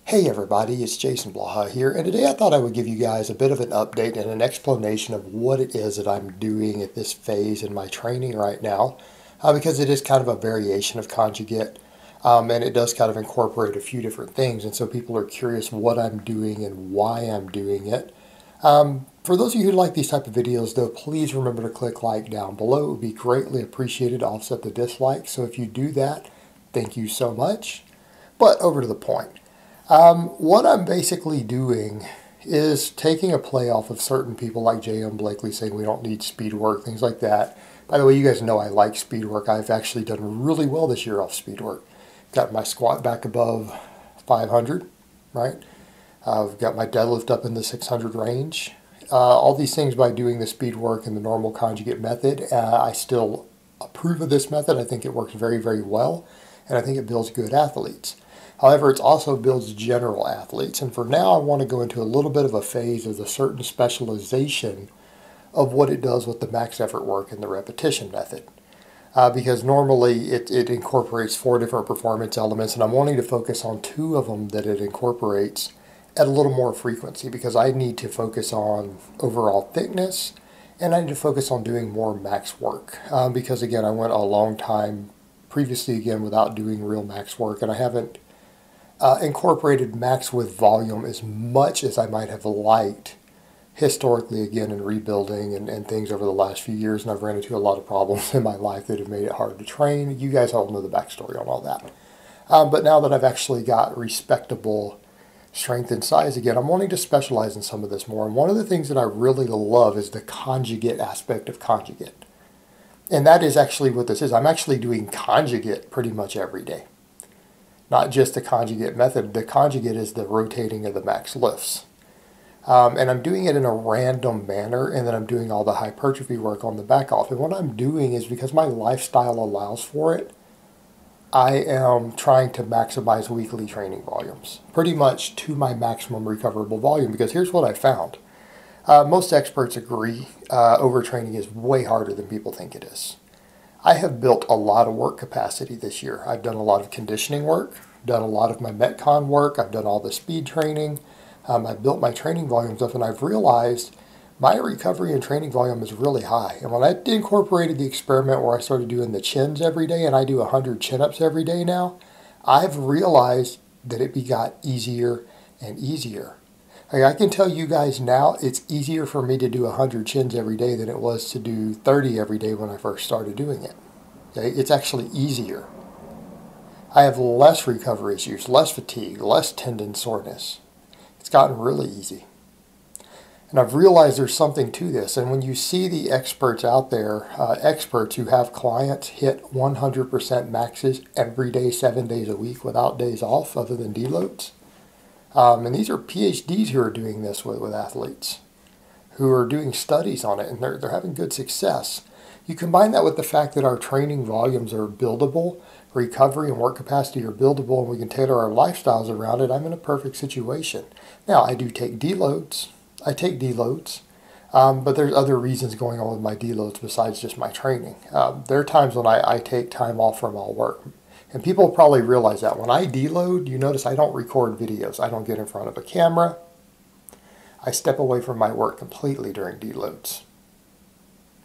Hey everybody, it's Jason Blaha here, and today I thought I would give you guys a bit of an update and an explanation of what it is that I'm doing at this phase in my training right now, because it is kind of a variation of conjugate, and it does kind of incorporate a few different things, and so people are curious what I'm doing and why I'm doing it. For those of you who like these type of videos, though, please remember to click like down below. It would be greatly appreciated to offset the dislike, so if you do that, thank you so much. But over to the point. What I'm basically doing is taking a play off of certain people like J.M. Blakely saying we don't need speed work, things like that. By the way, you guys know I like speed work. I've actually done really well this year off speed work. Got my squat back above 500, right? I've got my deadlift up in the 600 range. All these things by doing the speed work and the normal conjugate method. I still approve of this method. I think it works very, very well, and I think it builds good athletes. However, it also builds general athletes. And for now, I want to go into a little bit of a phase of a certain specialization of what it does with the max effort work and the repetition method. Because normally it incorporates 4 different performance elements, and I'm wanting to focus on 2 of them that it incorporates at a little more frequency, because I need to focus on overall thickness, and I need to focus on doing more max work. Because again, I went a long time previously again without doing real max work, and I haven't incorporated max with volume as much as I might have liked historically, again, in rebuilding and things over the last few years. And I've ran into a lot of problems in my life that have made it hard to train. You guys all know the backstory on all that. But now that I've actually got respectable strength and size again, I'm wanting to specialize in some of this more. And one of the things that I really love is the conjugate aspect of conjugate. And that is actually what this is. I'm actually doing conjugate pretty much every day. Not just the conjugate method. The conjugate is the rotating of the max lifts. And I'm doing it in a random manner, and then I'm doing all the hypertrophy work on the back off. And what I'm doing is, because my lifestyle allows for it, I am trying to maximize weekly training volumes, pretty much to my maximum recoverable volume. Because here's what I found. Most experts agree overtraining is way harder than people think it is. I have built a lot of work capacity this year. I've done a lot of conditioning work, done a lot of my Metcon work, I've done all the speed training, I've built my training volumes up, and I've realized my recovery and training volume is really high. And when I incorporated the experiment where I started doing the chins every day, and I do 100 chin-ups every day now, I've realized that it got easier and easier. I can tell you guys now, it's easier for me to do 100 chins every day than it was to do 30 every day when I first started doing it. Okay? It's actually easier. I have less recovery issues, less fatigue, less tendon soreness. It's gotten really easy. And I've realized there's something to this. And when you see the experts out there, experts who have clients hit 100% maxes every day, 7 days a week without days off other than deloads. And these are PhDs who are doing this with athletes, who are doing studies on it, and they're having good success. You combine that with the fact that our training volumes are buildable, recovery and work capacity are buildable, and we can tailor our lifestyles around it, I'm in a perfect situation. Now, I do take deloads. But there's other reasons going on with my deloads besides just my training. There are times when I take time off from all work. And people probably realize that. When I deload, you notice I don't record videos. I don't get in front of a camera. I step away from my work completely during deloads.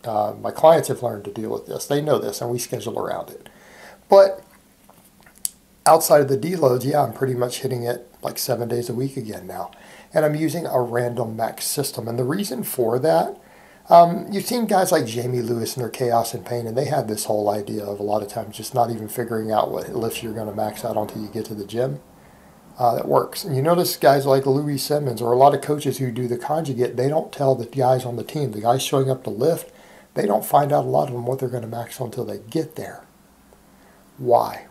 My clients have learned to deal with this. They know this, and we schedule around it. But outside of the deloads, yeah, I'm pretty much hitting it like 7 days a week again now. And I'm using a random max system. And the reason for that, you've seen guys like Jamie Lewis and their Chaos and Pain, and they had this whole idea of a lot of times just not even figuring out what lifts you're going to max out until you get to the gym. That works. And you notice guys like Louis Simmons or a lot of coaches who do the conjugate, they don't tell the guys on the team, the guys showing up to lift, they don't find out a lot of them what they're going to max until they get there. Why?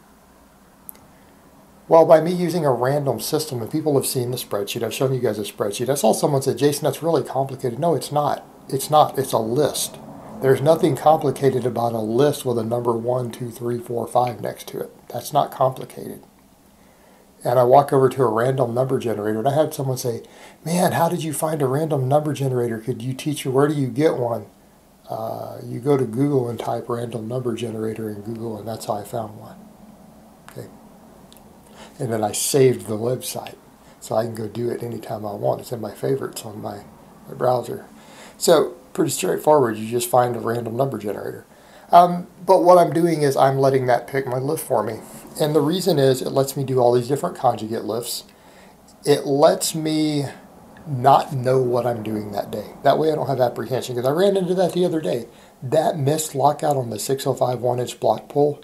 Well, by me using a random system, and people have seen the spreadsheet, I've shown you guys a spreadsheet. I saw someone say, Jason, that's really complicated. No, it's not. It's not. It's a list. There's nothing complicated about a list with a number 1, 2, 3, 4, 5 next to it. That's not complicated. And I walk over to a random number generator, and I had someone say, man, how did you find a random number generator? Could you teach me? Where do you get one? You go to Google and type random number generator in Google, and that's how I found one. Okay. And then I saved the website. So I can go do it anytime I want. It's in my favorites on my browser. So pretty straightforward. You just find a random number generator. But what I'm doing is I'm letting that pick my lift for me. And the reason is it lets me do all these different conjugate lifts. It lets me not know what I'm doing that day. That way I don't have apprehension, because I ran into that the other day. That missed lockout on the 605 1-inch block pull,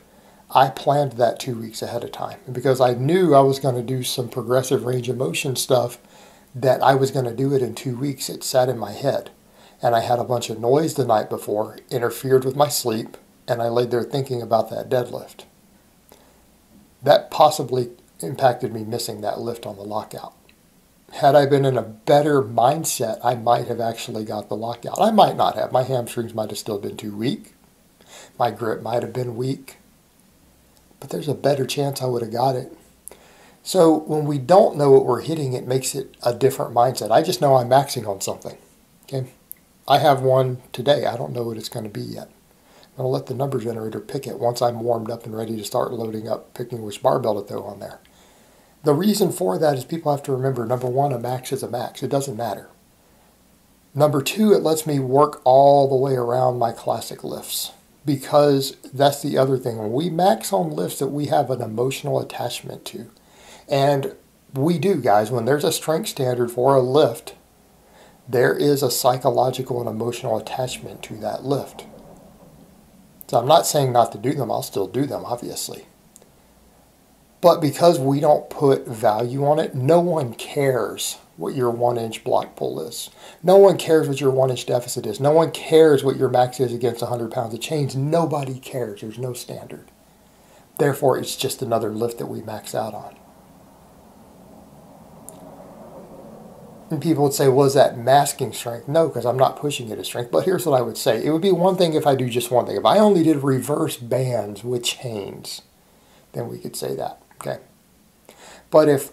I planned that 2 weeks ahead of time. And because I knew I was going to do some progressive range of motion stuff, that I was going to do it in 2 weeks, it sat in my head. And I had a bunch of noise the night before, interfered with my sleep, and I laid there thinking about that deadlift. That possibly impacted me missing that lift on the lockout. Had I been in a better mindset, I might have actually got the lockout. I might not have. My hamstrings might have still been too weak. My grip might have been weak. But there's a better chance I would have got it. So when we don't know what we're hitting, it makes it a different mindset. I just know I'm maxing on something. Okay, I have one today. I don't know what it's going to be yet. I'm going to let the number generator pick it once I'm warmed up and ready to start loading up, picking which barbell to throw on there. The reason for that is people have to remember, number one, a max is a max. It doesn't matter. Number two, it lets me work all the way around my classic lifts, because that's the other thing. When we max on lifts that we have an emotional attachment to, and we do, guys, when there's a strength standard for a lift, there is a psychological and emotional attachment to that lift. So I'm not saying not to do them. I'll still do them, obviously. But because we don't put value on it, no one cares what your 1-inch block pull is. No one cares what your 1-inch deficit is. No one cares what your max is against 100 pounds of chains. Nobody cares. There's no standard. Therefore, it's just another lift that we max out on. And people would say, well, is that masking strength? No, because I'm not pushing it as strength. But here's what I would say. It would be one thing if I do just one thing. If I only did reverse bands with chains, then we could say that. Okay. But if,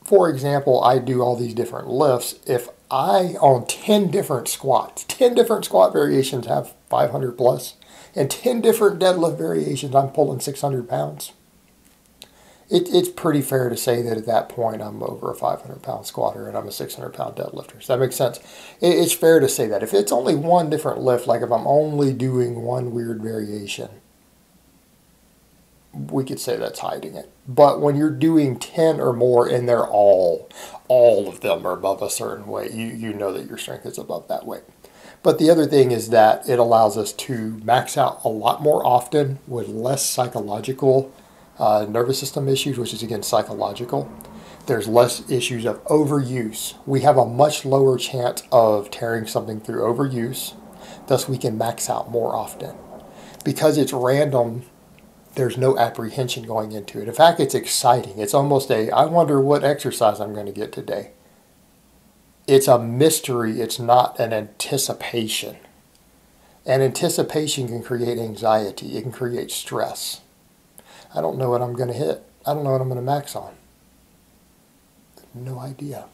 for example, I do all these different lifts, if I, on 10 different squats, 10 different squat variations have 500 plus, and 10 different deadlift variations, I'm pulling 600 pounds. It's pretty fair to say that at that point I'm over a 500-pound squatter and I'm a 600-pound deadlifter. Does that make sense? It's fair to say that. If it's only one different lift, like if I'm only doing one weird variation, we could say that's hiding it. But when you're doing 10 or more and they're all of them are above a certain weight, you know that your strength is above that weight. But the other thing is that it allows us to max out a lot more often with less psychological nervous system issues, which is again psychological. There's less issues of overuse. We have a much lower chance of tearing something through overuse. Thus we can max out more often. Because it's random, there's no apprehension going into it. In fact, it's exciting. It's almost I wonder what exercise I'm going to get today. It's a mystery. It's not an anticipation. And anticipation can create anxiety. It can create stress. I don't know what I'm going to hit. I don't know what I'm going to max on. No idea.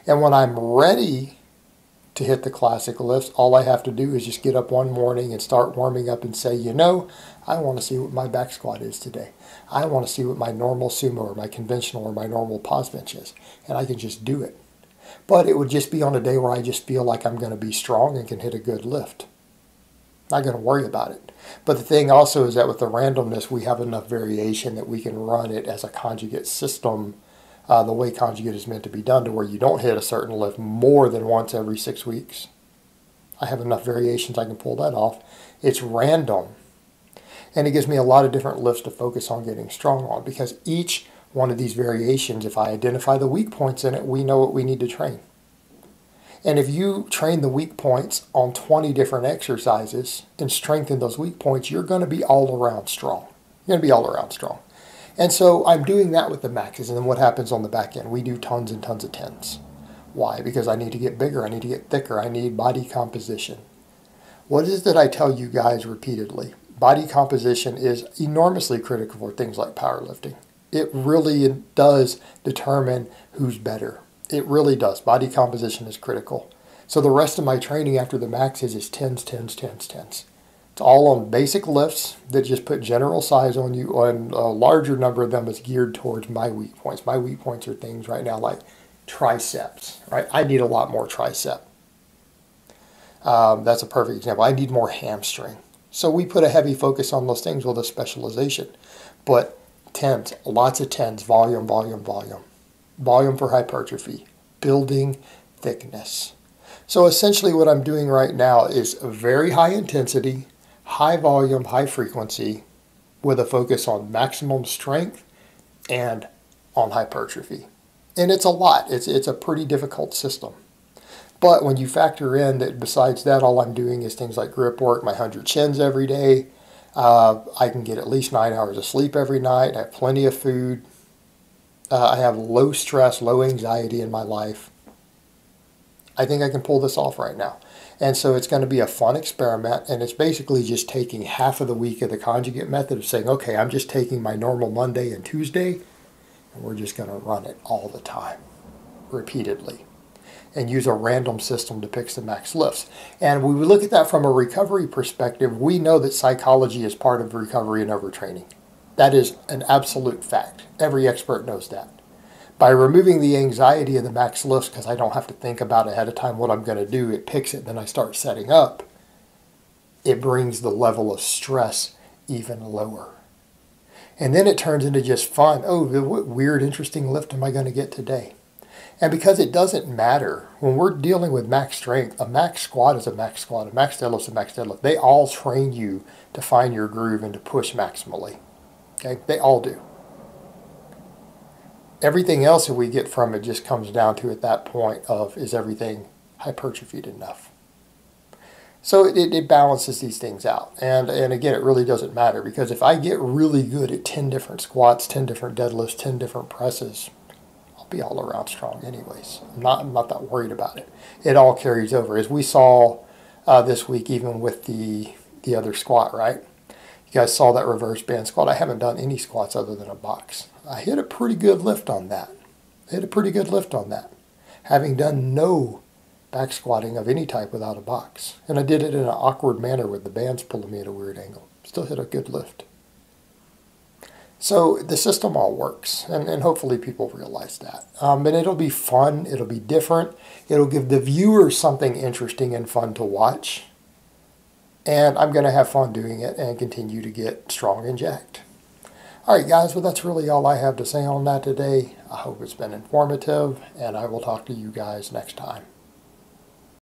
And when I'm ready to hit the classic lifts, all I have to do is just get up one morning and start warming up and say, you know, I want to see what my back squat is today. I want to see what my normal sumo or my conventional or my normal pause bench is. And I can just do it. But it would just be on a day where I just feel like I'm going to be strong and can hit a good lift. Not going to worry about it. But the thing also is that with the randomness, we have enough variation that we can run it as a conjugate system, the way conjugate is meant to be done, to where you don't hit a certain lift more than once every 6 weeks. I have enough variations I can pull that off. It's random. And it gives me a lot of different lifts to focus on getting strong on, because each one of these variations, if I identify the weak points in it, we know what we need to train. And if you train the weak points on 20 different exercises and strengthen those weak points, you're going to be all around strong. You're going to be all around strong. And so I'm doing that with the maxes. And then what happens on the back end? We do tons and tons of tens. Why? Because I need to get bigger. I need to get thicker. I need body composition. What is it that I tell you guys repeatedly? Body composition is enormously critical for things like powerlifting. It really does determine who's better. It really does. Body composition is critical. So the rest of my training after the maxes is tens, tens, tens, tens. It's all on basic lifts that just put general size on you, and a larger number of them is geared towards my weak points. My weak points are things right now like triceps, right? I need a lot more tricep. That's a perfect example. I need more hamstring. So we put a heavy focus on those things with a specialization. But tens, lots of tens, volume, volume, volume. Volume for hypertrophy, building thickness. So essentially what I'm doing right now is very high intensity, high volume, high frequency, with a focus on maximum strength and on hypertrophy. And it's a lot. It's a pretty difficult system. But when you factor in that besides that, all I'm doing is things like grip work, my 100 chins every day. I can get at least 9 hours of sleep every night. I have plenty of food. I have low stress, low anxiety in my life. I think I can pull this off right now. And so it's going to be a fun experiment, and it's basically just taking half of the week of the conjugate method of saying, okay, I'm just taking my normal Monday and Tuesday, and we're just going to run it all the time, repeatedly, and use a random system to pick some max lifts. And when we look at that from a recovery perspective, we know that psychology is part of recovery and overtraining. That is an absolute fact. Every expert knows that. By removing the anxiety of the max lifts, because I don't have to think about ahead of time what I'm going to do, it picks it, then I start setting up. It brings the level of stress even lower. And then it turns into just fun. Oh, what weird, interesting lift am I going to get today? And because it doesn't matter, when we're dealing with max strength, a max squat is a max squat, a max deadlift is a max deadlift. They all train you to find your groove and to push maximally. Okay, they all do. Everything else that we get from it just comes down to at that point of, is everything hypertrophied enough? So it balances these things out. And again, it really doesn't matter, because if I get really good at 10 different squats, 10 different deadlifts, 10 different presses, I'll be all around strong anyways. I'm not that worried about it. It all carries over. As we saw this week, even with the other squat, right? You guys saw that reverse band squat. I haven't done any squats other than a box. I hit a pretty good lift on that. Having done no back squatting of any type without a box. And I did it in an awkward manner with the bands pulling me at a weird angle. Still hit a good lift. So the system all works, and hopefully people realize that. And it'll be fun. It'll be different. It'll give the viewers something interesting and fun to watch. And I'm going to have fun doing it and continue to get strong and jacked. All right, guys, well, that's really all I have to say on that today. I hope it's been informative, and I will talk to you guys next time.